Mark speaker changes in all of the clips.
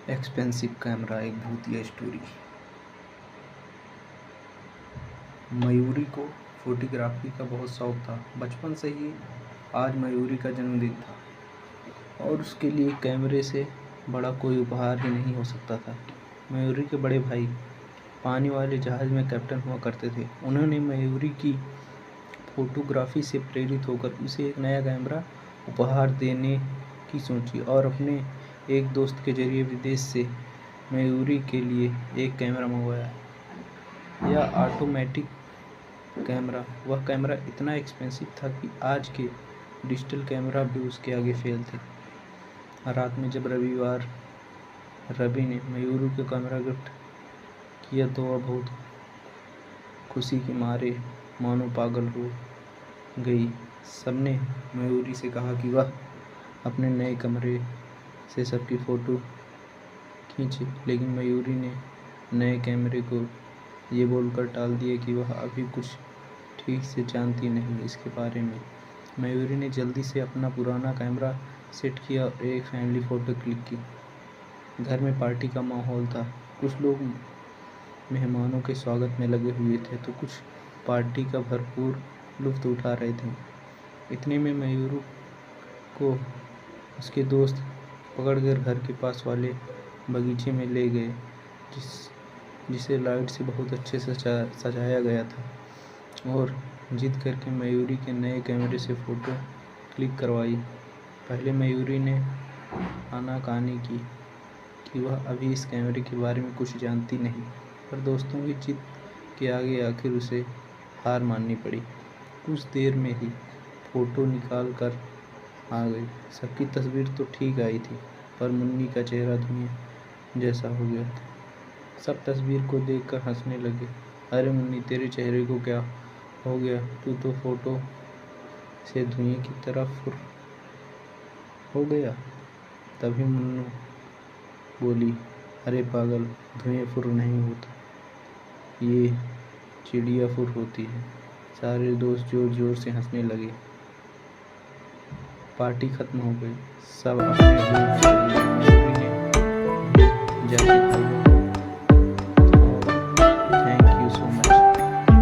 Speaker 1: Expensive camera, एक भूतिया story. Mayuri को फोटोग्राफी का बहुत शौक था। बचपन से ही आज मयूरी का जन्मदिन था और उसके लिए कैमरे से बड़ा कोई उपहार ही नहीं हो सकता था। मयूरी के बड़े भाई पानी वाले जहाज में कैप्टन हुआ करते थे। उन्होंने मयूरी की फोटोग्राफी से प्रेरित होकर उसे एक नया कैमरा उपहार देने की सोची और अपने एक दोस्त के जरिए विदेश से मयूरी के लिए एक कैमरा मंगवाया। यह ऑटोमेटिक कैमरा, वह कैमरा इतना एक्सपेंसिव था कि आज के डिजिटल कैमरा भी उसके आगे फेल थे। रात में जब रवि ने मयूरी को कैमरा गिफ्ट किया तो वह बहुत खुशी के मारे मानो पागल हो गई। सबने मयूरी से कहा कि वह अपने नए कैमरे से सबकी फ़ोटो खींचे, लेकिन मयूरी ने नए कैमरे को ये बोलकर टाल दिया कि वह अभी कुछ ठीक से जानती नहीं इसके बारे में। मयूरी ने जल्दी से अपना पुराना कैमरा सेट किया और एक फैमिली फ़ोटो क्लिक की। घर में पार्टी का माहौल था। कुछ लोग मेहमानों के स्वागत में लगे हुए थे तो कुछ पार्टी का भरपूर लुत्फ़ उठा रहे थे। इतने में मयूरी को उसके दोस्त पकड़कर घर के पास वाले बगीचे में ले गए, जिसे लाइट से बहुत अच्छे से सजाया गया था, और जिद करके मयूरी के नए कैमरे से फ़ोटो क्लिक करवाई। पहले मयूरी ने आनाकानी की कि वह अभी इस कैमरे के बारे में कुछ जानती नहीं, पर दोस्तों की जिद के आगे आखिर उसे हार माननी पड़ी। कुछ देर में ही फ़ोटो निकाल कर आ गई। सबकी तस्वीर तो ठीक आई थी, पर मुन्नी का चेहरा धुएं जैसा हो गया था। सब तस्वीर को देखकर हंसने लगे। अरे मुन्नी, तेरे चेहरे को क्या हो गया? तू तो फोटो से धुएं की तरह फुर हो गया। तभी मुन्नू बोली, अरे पागल, धुएं फुर नहीं होता, ये चिड़िया फुर होती है। सारे दोस्त जोर जोर से हंसने लगे। पार्टी खत्म हो गई। सब अपने रूम में चले गए। मयूरी ने जाके भाइयों को थैंक यू सो मच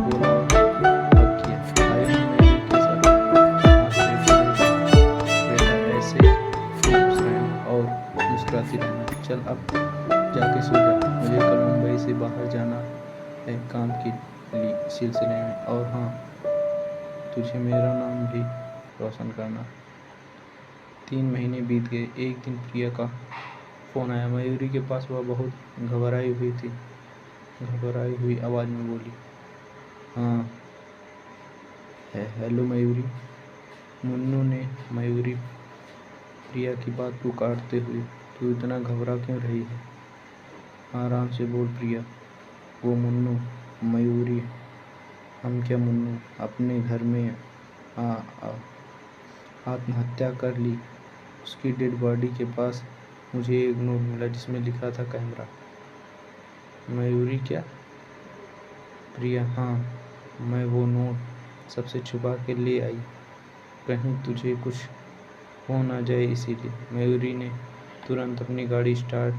Speaker 1: बोला और हग किया। भाइयों ने मयूरी के सर हाथ से बोले, बेटा ऐसे ही खुश रहना और मुस्कुराती रहना। चल अब जाके सो जा, मुझे कल मुंबई से बाहर जाना है काम के सिलसिले में, और हाँ, तुझे मेरा नाम भी रोशन करना। 3 महीने बीत गए। एक दिन प्रिया का फ़ोन आया। मयूरी के पास। वह बहुत घबराई हुई थी। घबराई हुई आवाज़ में बोली, हाँ हेलो मयूरी। मुन्नू ने मयूरी प्रिया की बात को काटते हुए, तू इतना घबरा क्यों रही है? आराम से बोल प्रिया। वो मुन्नू। मयूरी, हम क्या मुन्नू अपने घर में आत्महत्या कर ली? उसकी डेड बॉडी के पास मुझे एक नोट मिला जिसमें लिखा था कैमरा। मयूरी, क्या? प्रिया, हाँ, मैं वो नोट सबसे छुपा के ले आई, कहीं तुझे कुछ हो ना जाए इसीलिए। मयूरी ने तुरंत अपनी गाड़ी स्टार्ट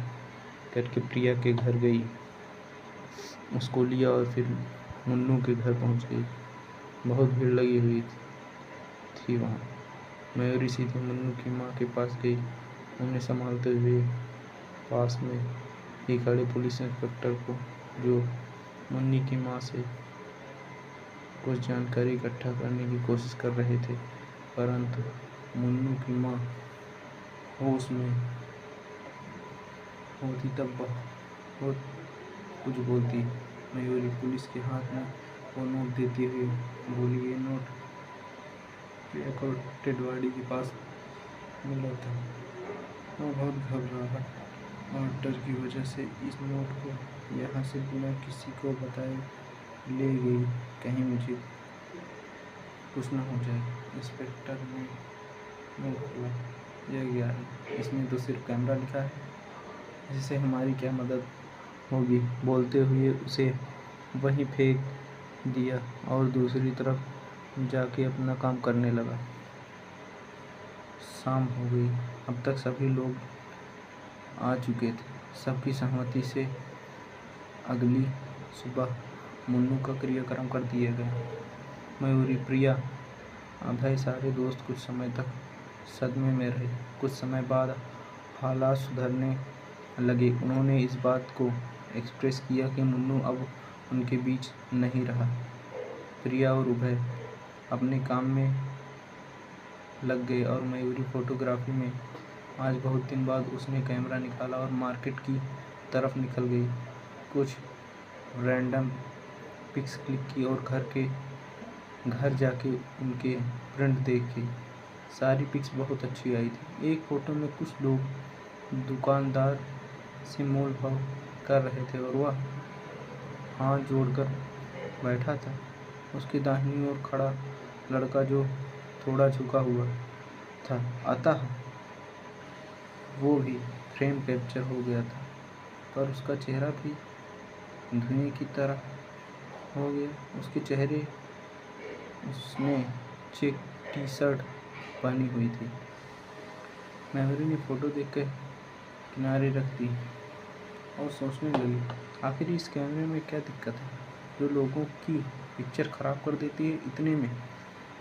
Speaker 1: करके प्रिया के घर गई, उसको लिया और फिर मुन्नू के घर पहुंच गई। बहुत भीड़ लगी हुई थी वहाँ। मयूरी सीधे मुन्नू की माँ के पास गई। उन्हें संभालते हुए पास में ही खड़े पुलिस इंस्पेक्टर को, जो मुन्नी की माँ से कुछ जानकारी इकट्ठा करने की कोशिश कर रहे थे, परंतु मुन्नू की माँ होश में होती तब बहुत कुछ बोलती। मयूरी पुलिस के हाथ में वो नोट देती हुई बोली, ये नोट प्रिया को डेड बॉडी के पास मिला था। वो बहुत घबराहट और डर की वजह से इस नोट को यहाँ से बिना किसी को बताए ले गई, कहीं मुझे कुछ न हो जाए। इंस्पेक्टर ने मुँह खोला, यह क्या है? इसमें तो सिर्फ कैमरा लिखा है, इससे हमारी क्या मदद होगी? बोलते हुए उसे वहीं फेंक दिया और दूसरी तरफ जाके अपना काम करने लगा। शाम हो गई। अब तक सभी लोग आ चुके थे। सबकी सहमति से अगली सुबह मुन्नू का क्रियाक्रम कर दिया गया। मयूरी, प्रिया, अभय सारे दोस्त कुछ समय तक सदमे में रहे। कुछ समय बाद हालात सुधरने लगे। उन्होंने इस बात को एक्सप्रेस किया कि मुन्नू अब उनके बीच नहीं रहा। प्रिया और अभय अपने काम में लग गए और मयूरी फोटोग्राफी में। आज बहुत दिन बाद उसने कैमरा निकाला और मार्केट की तरफ निकल गई। कुछ रैंडम पिक्स क्लिक की और घर जाके उनके प्रिंट देखे। सारी पिक्स बहुत अच्छी आई थी। एक फ़ोटो में कुछ लोग दुकानदार से मोल भाव कर रहे थे और वह हाथ जोड़कर बैठा था। उसकी दाहिनी ओर खड़ा लड़का जो थोड़ा झुका हुआ था, अतः वो भी फ्रेम कैप्चर हो गया था, पर उसका चेहरा भी धुएं की तरह हो गया। उसके चेहरे उसने चेक टी शर्ट पहनी हुई थी। मयूरी ने फ़ोटो देखकर किनारे रख दी और सोचने लगी, आखिर इस कैमरे में क्या दिक्कत है जो लोगों की पिक्चर ख़राब कर देती है इतने में।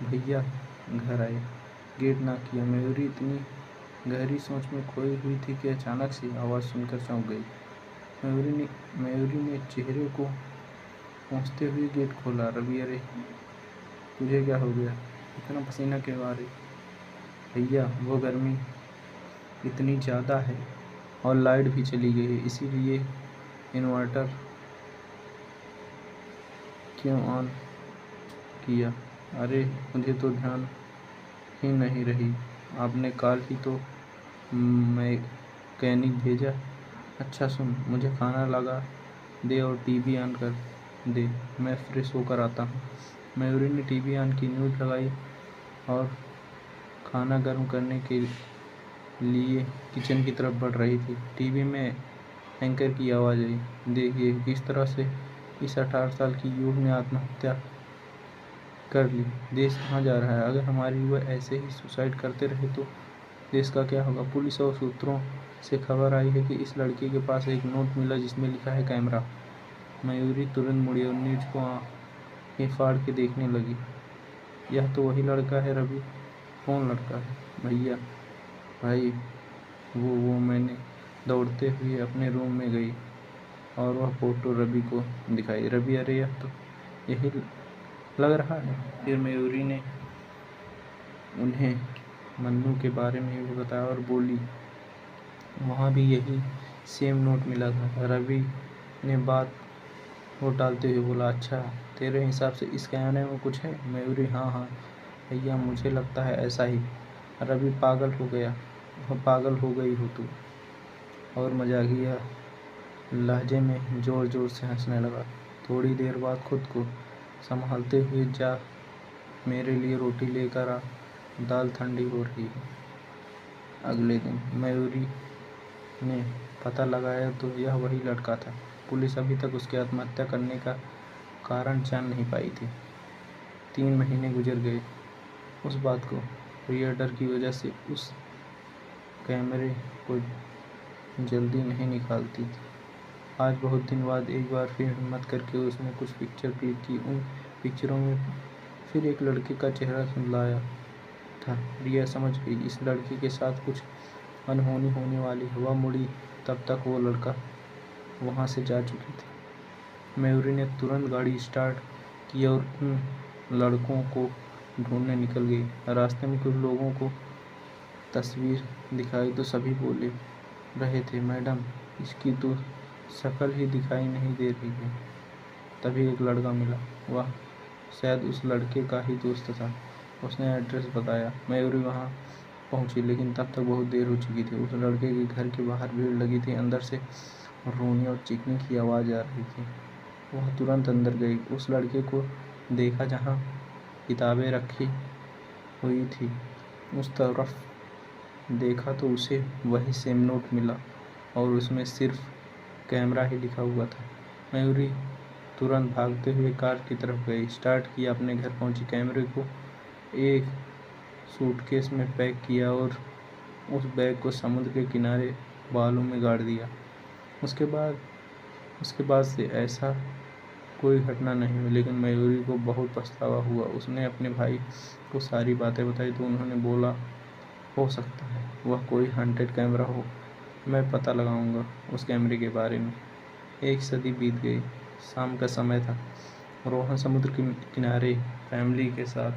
Speaker 1: भैया घर आए, गेट ना किया। मयूरी इतनी गहरी सोच में खोई हुई थी कि अचानक से आवाज़ सुनकर चौंक गई। मयूरी ने चेहरे को पोंछते हुए गेट खोला। रवि, अरे तुझे क्या हो गया, इतना पसीना क्यों आ रही? भैया वो गर्मी इतनी ज़्यादा है और लाइट भी चली गई है, इसीलिए इन्वर्टर क्यों ऑन किया? अरे मुझे तो ध्यान ही नहीं रही, आपने कल ही तो मैकेनिक भेजा। अच्छा सुन, मुझे खाना लगा दे और टीवी ऑन कर दे, मैं फ्रेश होकर आता हूँ। मयूरी ने टीवी ऑन की, न्यूज़ लगाई और खाना गर्म करने के लिए किचन की तरफ बढ़ रही थी। टीवी में एंकर की आवाज़ आई, देखिए किस तरह से इस 18 साल की युवक ने आत्महत्या कर ली। देश कहाँ जा रहा है? अगर हमारे युवा ऐसे ही सुसाइड करते रहे तो देश का क्या होगा? पुलिस और सूत्रों से खबर आई है कि इस लड़के के पास एक नोट मिला जिसमें लिखा है कैमरा। मयूरी तुरंत मुड़ी और न्यूज़ को आंखें फाड़ के देखने लगी। यह तो वही लड़का है रवि। कौन लड़का है? भैया भाई वो मैंने दौड़ते हुए अपने रूम में गई और वह फ़ोटो रवि को दिखाई। रवि, अरे यह तो यही लग रहा है। फिर मयूरी ने उन्हें मन्नू के बारे में भी बताया और बोली, वहाँ भी यही सेम नोट मिला था। रवि ने बात वो टालते हुए बोला, अच्छा तेरे हिसाब से इस कैमरे में कुछ है? मयूरी, हाँ भैया मुझे लगता है ऐसा ही। रवि, पागल हो गया? वह पागल हो गई हो तू? और मजाकिया लहजे में ज़ोर ज़ोर से हंसने लगा। थोड़ी देर बाद खुद को संभालते हुए, जा मेरे लिए रोटी लेकर आ, दाल ठंडी हो रही है। अगले दिन मयूरी ने पता लगाया तो यह वही लड़का था। पुलिस अभी तक उसके आत्महत्या करने का कारण जान नहीं पाई थी। 3 महीने गुजर गए। उस बात को प्रिया डर की वजह से उस कैमरे को जल्दी नहीं निकालती थी। आज बहुत दिन बाद एक बार फिर हिम्मत करके उसने कुछ पिक्चर क्लिक की। उन पिक्चरों में फिर एक लड़के का चेहरा धुंधलाया था। प्रिया समझ गई इस लड़के के साथ कुछ अनहोनी होने वाली है। वह मुड़ी, तब तक वो लड़का वहाँ से जा चुकी थी। मयूरी ने तुरंत गाड़ी स्टार्ट की और उन लड़कों को ढूंढने निकल गई। रास्ते में कुछ लोगों को तस्वीर दिखाई तो सभी बोले रहे थे, मैडम इसकी तो शक्ल ही दिखाई नहीं दे रही है। तभी एक लड़का मिला। वह शायद उस लड़के का ही दोस्त था। उसने एड्रेस बताया। मयूरी वहाँ पहुँची, लेकिन तब तक बहुत देर हो चुकी थी। उस लड़के के घर के बाहर भीड़ लगी थी। अंदर से रोने और चीखने की आवाज़ आ रही थी। वह तुरंत अंदर गई। उस लड़के को देखा जहाँ किताबें रखी हुई थी, उस तरफ देखा तो उसे वही सेम नोट मिला और उसमें सिर्फ कैमरा ही लिखा हुआ था। मयूरी तुरंत भागते हुए कार की तरफ गई, स्टार्ट किया, अपने घर पहुंची। कैमरे को एक सूटकेस में पैक किया और उस बैग को समुद्र के किनारे बालों में गाड़ दिया। उसके बाद से ऐसा कोई घटना नहीं हुई, लेकिन मयूरी को बहुत पछतावा हुआ। उसने अपने भाई को सारी बातें बताई तो उन्होंने बोला, हो सकता है वह कोई हॉन्टेड कैमरा हो, मैं पता लगाऊंगा उस कैमरे के बारे में। एक सदी बीत गई। शाम का समय था। रोहन समुद्र के किनारे फैमिली के साथ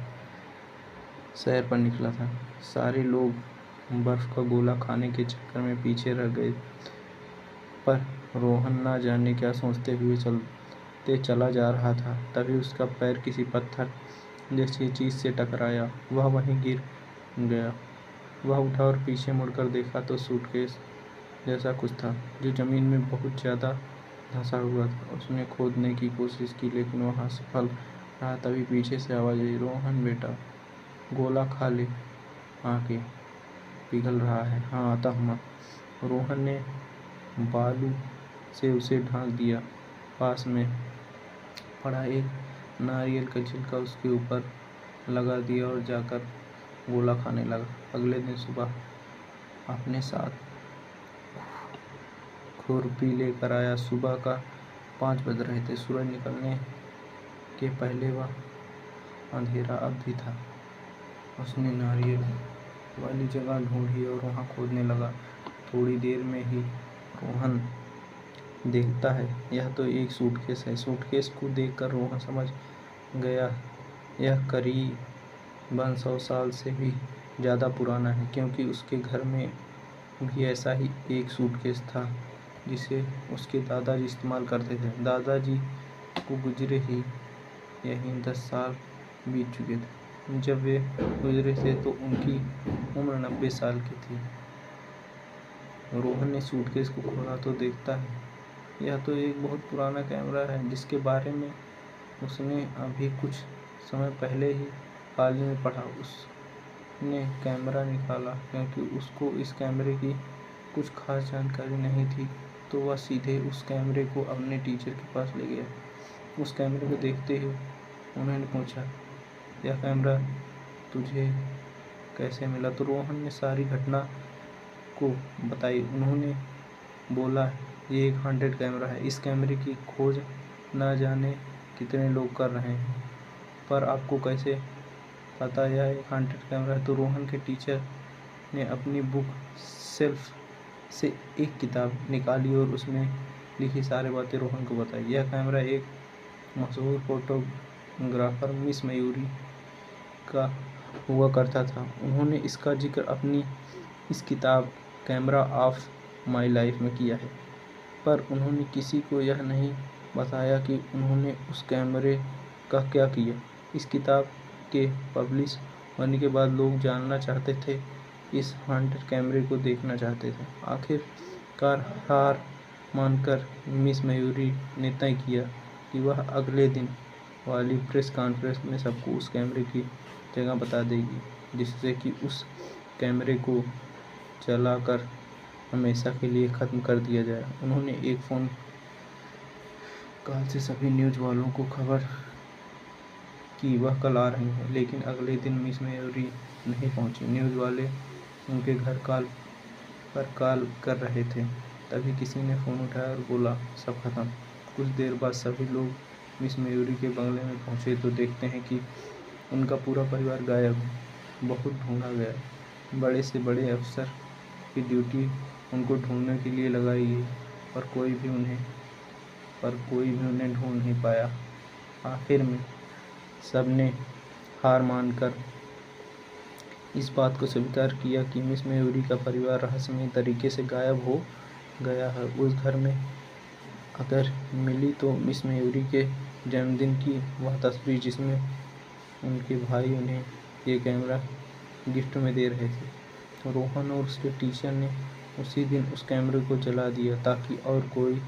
Speaker 1: सैर पर निकला था। सारे लोग बर्फ का गोला खाने के चक्कर में पीछे रह गए, पर रोहन ना जाने क्या सोचते हुए चलते चला जा रहा था। तभी उसका पैर किसी पत्थर जैसी चीज से टकराया। वह वहीं गिर गया। वह उठा और पीछे मुड़कर देखा तो सूटकेस जैसा कुछ था, जो जमीन में बहुत ज़्यादा धंसा हुआ था। उसने खोदने की कोशिश की, लेकिन वह असफल रहा। तभी पीछे से आवाज़ आई, रोहन बेटा, गोला खा ले, आके पिघल रहा है। हाँ, आता हूँ। रोहन ने बालू से उसे ढांक दिया। पास में पड़ा एक नारियल का छिलका उसके ऊपर लगा दिया और जाकर गोला खाने लगा। अगले दिन सुबह अपने साथ खुरपी लेकर आया। सुबह का 5 बज रहे थे। सूरज निकलने के पहले वह अंधेरा अब भी था। उसने नारियल वाली जगह ढूंढी और वहाँ खोदने लगा। थोड़ी देर में ही रोहन देखता है, यह तो एक सूटकेस है। सूटकेस को देखकर रोहन समझ गया यह करीबन 100 साल से भी ज़्यादा पुराना है, क्योंकि उसके घर में भी ऐसा ही एक सूटकेस था जिसे उसके दादाजी इस्तेमाल करते थे। दादाजी को गुजरे ही यहीं 10 साल बीत चुके थे। जब वे गुजरे थे तो उनकी उम्र 90 साल की थी। रोहन ने सूटकेस को खोला तो देखता है यह तो एक बहुत पुराना कैमरा है, जिसके बारे में उसने अभी कुछ समय पहले ही हाल ही में पढ़ा। उसने कैमरा निकाला। क्योंकि उसको इस कैमरे की कुछ खास जानकारी नहीं थी, तो वह सीधे उस कैमरे को अपने टीचर के पास ले गया। उस कैमरे को देखते ही उन्होंने पूछा, यह कैमरा तुझे कैसे मिला? तो रोहन ने सारी घटना को बताई। उन्होंने बोला, ये एक हॉन्टेड कैमरा है। इस कैमरे की खोज ना जाने कितने लोग कर रहे हैं, पर आपको कैसे पता यह एक हॉन्टेड कैमरा है? तो रोहन के टीचर ने अपनी बुक शेल्फ से एक किताब निकाली और उसमें लिखी सारी बातें रोहन को बताई। यह कैमरा एक मशहूर फोटोग्राफर मिस मयूरी का हुआ करता था। उन्होंने इसका जिक्र अपनी इस किताब कैमरा ऑफ माई लाइफ में किया है, पर उन्होंने किसी को यह नहीं बताया कि उन्होंने उस कैमरे का क्या किया। इस किताब के पब्लिश होने के बाद लोग जानना चाहते थे, इस हॉन्टेड कैमरे को देखना चाहते थे। आखिरकार हार मानकर मिस मयूरी ने तय किया कि वह अगले दिन वाली प्रेस कॉन्फ्रेंस में सबको उस कैमरे की जगह बता देगी, जिससे कि उस कैमरे को जलाकर हमेशा के लिए ख़त्म कर दिया जाए। उन्होंने एक फ़ोन कॉल से सभी न्यूज़ वालों को खबर की वह कल आ रही हैं, लेकिन अगले दिन मिस मयूरी नहीं पहुंची। न्यूज़ वाले उनके घर कॉल कर रहे थे। तभी किसी ने फ़ोन उठाया और बोला, सब खत्म। कुछ देर बाद सभी लोग मिस मयूरी के बंगले में पहुंचे तो देखते हैं कि उनका पूरा परिवार गायब है। बहुत ढूंढा गया। बड़े से बड़े अफसर की ड्यूटी उनको ढूंढने के लिए लगाई गई, पर कोई भी उन्हें ढूंढ नहीं पाया। आखिर में सबने हार मानकर इस बात को स्वीकार किया कि मिस मयूरी का परिवार रहस्यमय तरीके से गायब हो गया है। उस घर में अगर मिली तो मिस मयूरी के जन्मदिन की वह तस्वीर, जिसमें उनके भाई उन्हें ये कैमरा गिफ्ट में दे रहे थे। रोहन और उसके टीचर ने उसी दिन उस कैमरे को जला दिया ताकि और कोई